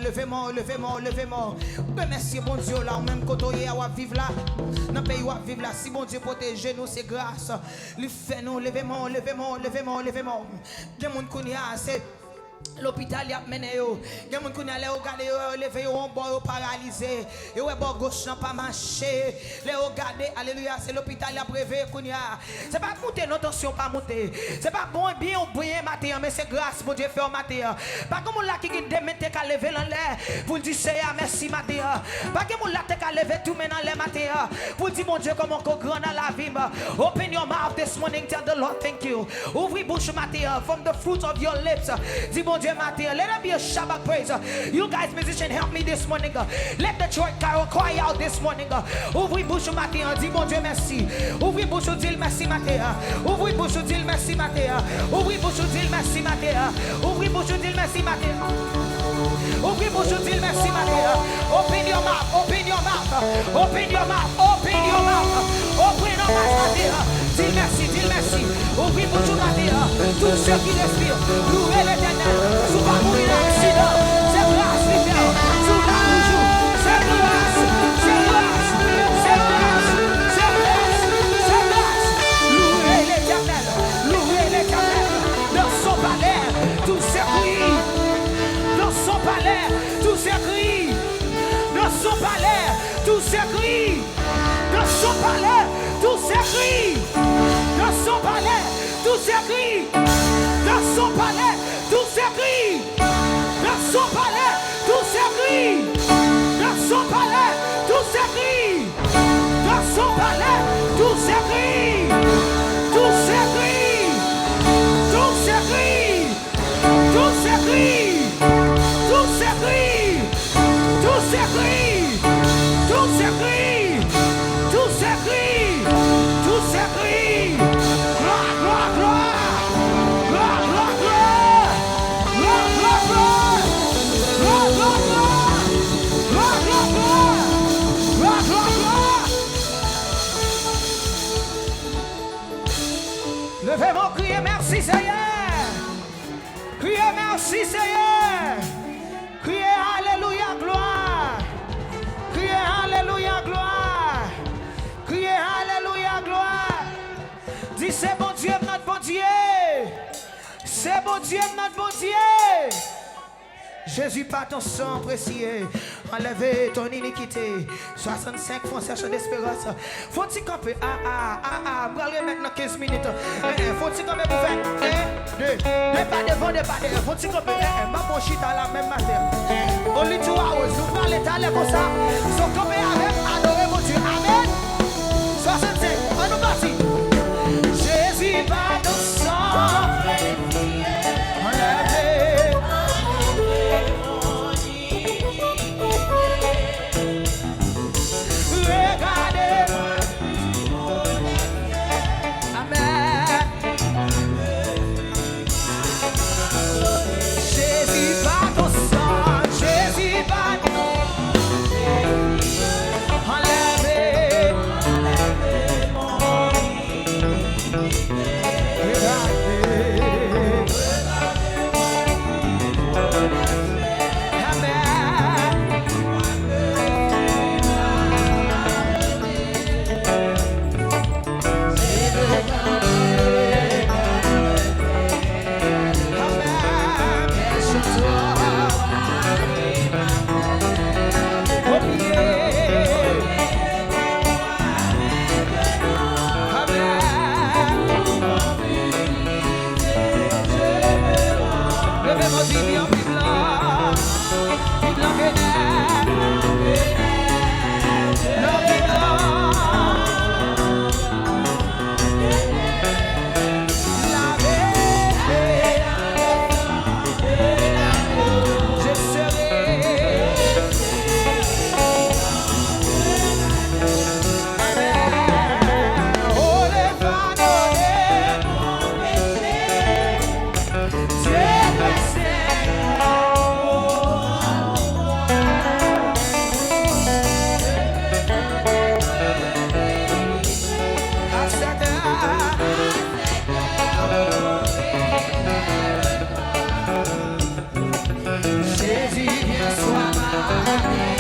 levez-moi, levez-moi, levez-moi. Merci, bon Dieu, là, même quand on est à vivre là, dans le pays où on vivre là, si bon Dieu protège nous, c'est grâce. Il fait nous, levez-moi, levez-moi, levez-moi, levez-moi. Des gens qui c'est l'hôpital y a mené yo. Gen moun koun aller regarder yo lever yo on boy paralysé. Yo bon gauche n'a pas marché. Les regarder alléluia, c'est l'hôpital y a prévé koun ya. C'est pas monter non tension pas monter. C'est pas bon bien ou bien matin mais c'est grâce pour Dieu faire matin. Pas comme là qui démettre qu'à lever dans l'air pour dire Seigneur merci matin. Pas comme là qu'à lever tout maintenant les matin pour dire mon Dieu comment qu'on grand dans la vie. Open your mouth this morning, tell the Lord thank you. Ouvre bouche matin from the fruit of your lips. Dis mon Dieu matin, let there be a Shabbat praise. You guys musicians help me this morning. Let the church cry out this morning. Ouvre bouche matin, dis mon Dieu merci. Ouvre bouche dis merci matin. Ouvre bouche dis merci matin. Ouvre bouche dis merci matin. Ouvre bouche dis merci matin. Ouvre bouche dis merci matin. Open your mouth, open your mouth. Open your mouth, open your mouth. Open your mouth matin. Dis merci, dis merci. Ouvre bouche matin. Tous ceux qui respirent, louez l'Éternel. Sous pas mourir d'accident, c'est grâce, Michel. Sous la toujours, c'est grâce, c'est grâce, c'est grâce, c'est grâce, c'est grâce. Louez l'Éternel, louez l'Éternel. Dans son palais, tous ses cris. Dans son palais, tous ses cris. Dans son palais, tous ses cris. Dans son palais, tous ses cris. Dans son palais, tous ses cris. Dans son palais, tous ses cris. Dans son palais, tous ses cris. Dans son palais, tous ses cris. Dans son palais, tous ses cris. Tous ses cris. Tous ses cris. Tous ses cris. Tous ses cris. Tous ses cris. Tous ses cris. Tous ses cris. Tous ses cris. Gloire, gloire, gloire. Gloire, gloire, gloire. Gloire, gloire, gloire. Gloire, gloire, gloire. Gloire, gloire, gloire. Gloire, gloire, gloire. Levez-moi, criez merci Seigneur. Criez merci Seigneur. Criez alléluia, gloire. Criez alléluia, gloire. Criez alléluia, gloire. Dis c'est bon Dieu, notre bon Dieu. C'est bon Dieu, notre bon Dieu. Jésus, par ton sang précieux, enlève ton iniquité. 65 francs cherchent d'espérance. Faut-il camper? Je vais maintenant 15 minutes. Faut-il camper pour faire 1, 2, pas devant, pas derrière. Faut-il camper? Ma bon chita à la même matin. Only 2 hours. Nous parlons d'aller comme ça. So camper avec, adorer mon Dieu. Amen. 65, on nous partit. Jésus, par ton sang précieux, enlève. Amen.